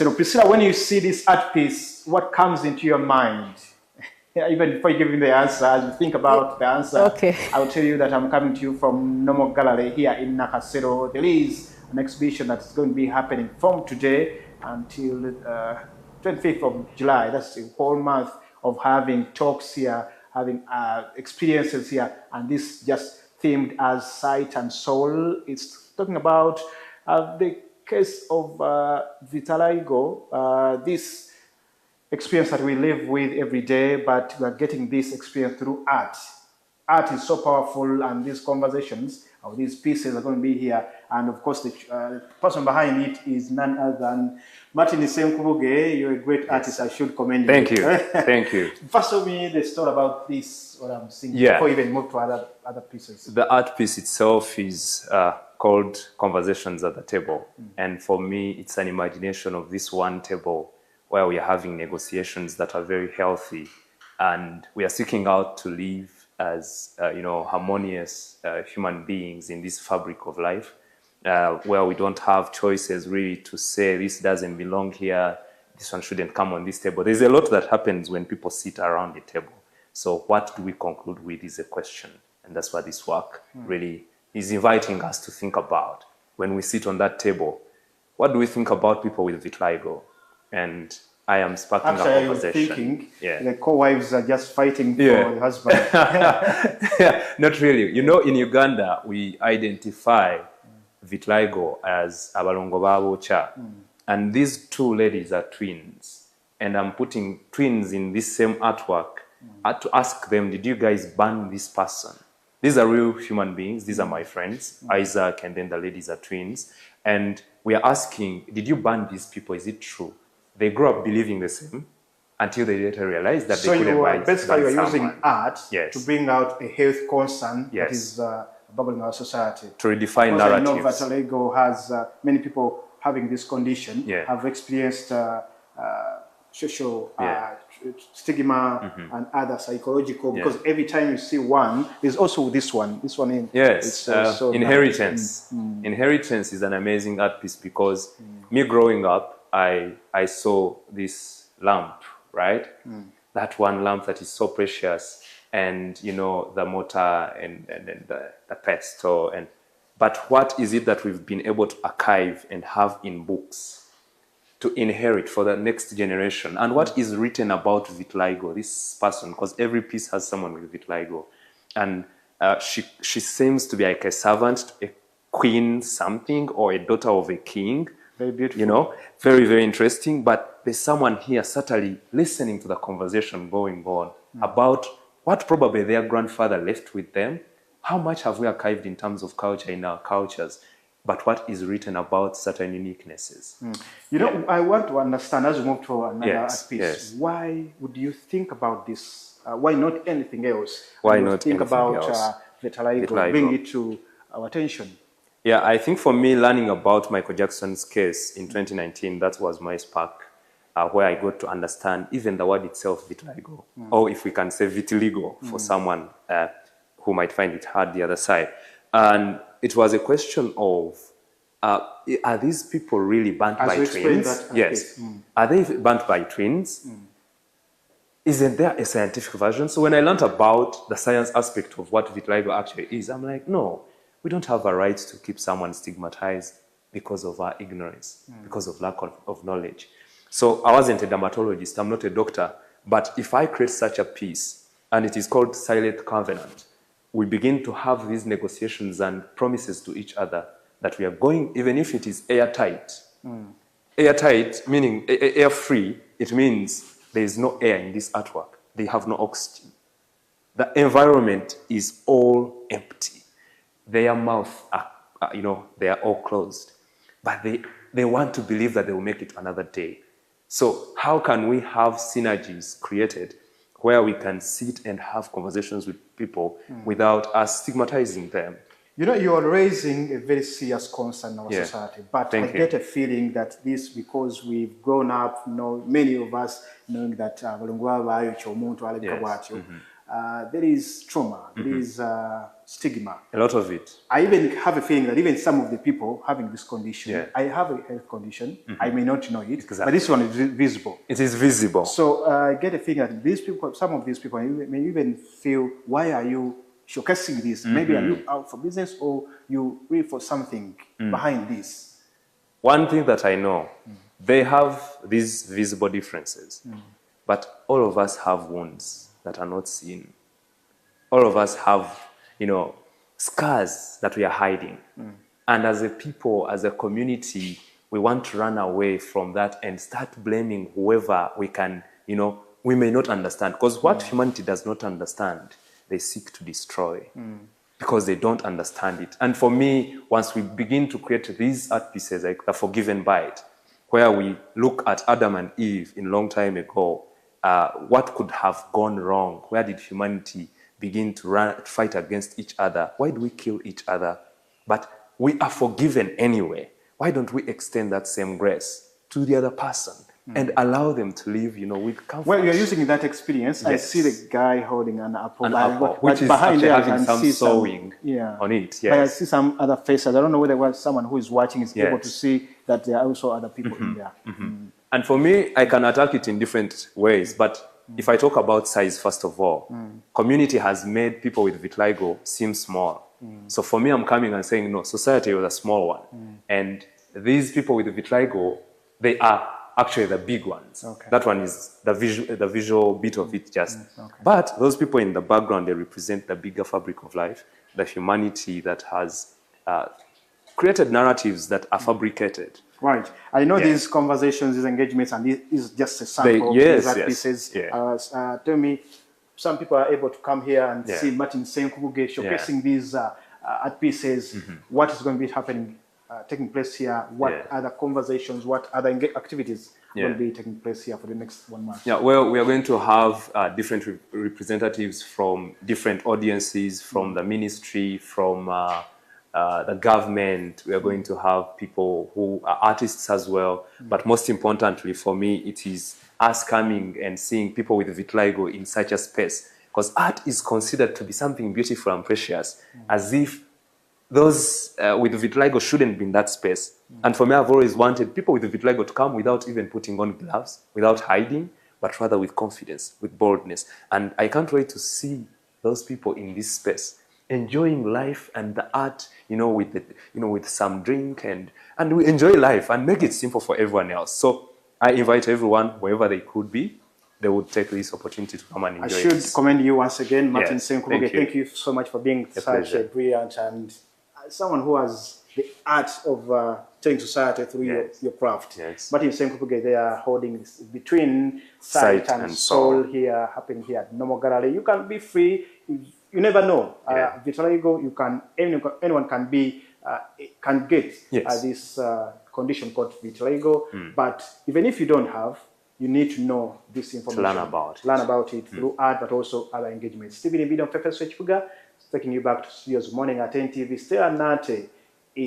Nakasero. Priscilla, when you see this art piece, what comes into your mind? Yeah, even before you give me the answer, as you think about the answer, Okay. I'll tell you that I'm coming to you from Normal Gallery here in Nakasero. There is an exhibition that's going to be happening from today until 25th of July. That's a whole month of having talks here, having experiences here, and this just themed as sight and soul. It's talking about the case of vitiligo, this experience that we live with every day, but we are getting this experience through art. Art is so powerful, and these conversations or these pieces are going to be here. And of course, the person behind it is none other than Martin Isenkubuge. You're a great artist. I should commend you. Thank you. Thank you. First of me, the story about this, what I'm seeing, Yeah. before we even move to other pieces. The art piece itself is called Conversations at the Table. And for me, it's an imagination of this one table where we are having negotiations that are very healthy, and we are seeking out to live as harmonious human beings in this fabric of life, where we don't have choices really to say this doesn't belong here, this one shouldn't come on this table. There's a lot that happens when people sit around the table. So what do we conclude with is a question, and that's what this work really is inviting us to think about. When we sit on that table, what do we think about people with vitiligo? And I am sparking a conversation. Actually, I was thinking the co-wives are just fighting for the husband. Yeah, not really. You know, in Uganda, we identify vitiligo as abalongo babocha. And these two ladies are twins. And I'm putting twins in this same artwork. I had to ask them, did you guys ban this person? These are real human beings. These are my friends, Isaac, and then the ladies are twins. And we are asking, did you ban these people? Is it true? They grew up believing the same until they later realized that they couldn't buy. Basically, you're using art Yes. to bring out a health concern that Yes. is bubbling in our society. To redefine Because narratives. I know vitiligo has many people having this condition have experienced social stigma and other psychological, because every time you see one, there's also this one in. Yes, so inheritance. Inheritance is an amazing art piece because me growing up, I saw this lamp, right? That one lamp that is so precious, and you know, the mortar and the pestle, but what is it that we've been able to archive and have in books to inherit for the next generation? And what is written about vitiligo, this person, because every piece has someone with vitiligo, and she seems to be like a servant, a queen something, or a daughter of a king. Very beautiful. You know, very, very interesting. But there's someone here certainly listening to the conversation going on about what probably their grandfather left with them. How much have we archived in terms of culture in our cultures? But what is written about certain uniquenesses? You know, I want to understand, as we move to another art piece, Yes. why would you think about this? Why not anything else? Why You not think anything about else? vitiligo, bring it to our attention? Yeah, I think for me, learning about Michael Jackson's case in 2019, that was my spark, where I got to understand even the word itself, vitiligo, or if we can say vitiligo for someone who might find it hard the other side. And it was a question of, are these people really burnt by twins? Yes. Are they burnt by twins? Isn't there a scientific version? So when I learned about the science aspect of what vitiligo actually is, I'm like, no, we don't have a right to keep someone stigmatized because of our ignorance, because of lack of knowledge. So I wasn't a dermatologist, I'm not a doctor, but if I create such a piece, and it is called Silent Covenant, we begin to have these negotiations and promises to each other that we are going, even if it is airtight. Airtight, meaning air-free, it means there is no air in this artwork. They have no oxygen. The environment is all empty. Their mouth, they are all closed. But they want to believe that they will make it another day. So how can we have synergies created where we can sit and have conversations with people without us stigmatizing them? You know, you are raising a very serious concern in our society, but I get a feeling that this, because we've grown up, many of us knowing that there is trauma, there is stigma. A lot of it. I even have a feeling that even some of the people having this condition, Yeah. I have a health condition, I may not know it, Exactly. but this one is visible. It is visible. So I get a feeling that these people, some of these people may even feel, why are you showcasing this? Maybe are you out for business or you read for something behind this? One thing that I know, they have these visible differences, but all of us have wounds that are not seen. All of us have, scars that we are hiding. And as a people, as a community, we want to run away from that and start blaming whoever we can, we may not understand. Because what humanity does not understand, they seek to destroy. Because they don't understand it. And for me, once we begin to create these art pieces like The Forgiven Bite, where we look at Adam and Eve in long time ago, what could have gone wrong? Where did humanity begin to fight against each other? Why do we kill each other? But we are forgiven anyway. Why don't we extend that same grace to the other person and allow them to live, with comfort? Well, you're using that experience. Yes. I see the guy holding an apple, which is behind there having some sewing on it. Yes. But I see some other faces. I don't know whether someone who is watching is able to see that there are also other people in there. And for me, I can attack it in different ways. But if I talk about size, first of all, community has made people with vitiligo seem small. So for me, I'm coming and saying, no, society was a small one. And these people with vitiligo, they are actually the big ones. Okay. That one is the visual bit of it just. Okay. But those people in the background, they represent the bigger fabric of life, the humanity that has created narratives that are fabricated. Right. I know these conversations, these engagements, and this is just a sample of these art pieces. Tell me, some people are able to come here and see Martin Senkubuge showcasing these art pieces. What is going to be happening, taking place here? What other conversations, what other activities will be taking place here for the next 1 month? Yeah, well, we are going to have different representatives from different audiences, from the ministry, from the government. We are going to have people who are artists as well. But most importantly for me, it is us coming and seeing people with vitiligo in such a space. Because art is considered to be something beautiful and precious, as if those with vitiligo shouldn't be in that space. And for me, I've always wanted people with vitiligo to come without even putting on gloves, without hiding, but rather with confidence, with boldness. And I can't wait to see those people in this space, enjoying life and the art, with some drink, and we enjoy life and make it simple for everyone else. So I invite everyone, wherever they could be, they would take this opportunity to come and enjoy it. I should commend you once again, Martin Senkubuge. Thank you so much for being such a brilliant and someone who has the art of changing society through your craft. Martin Senkubuge, they are holding this between sight and soul here, happening here at Normal Gallery. You can be free. You never know. Vitiligo, anyone can get this condition called vitiligo. But even if you don't have, you need to know this information. To learn about it through art, but also other engagements. Stephen Ibido, Fefe Swechpuga, taking you back to studios morning at NTV. Stay at Nate.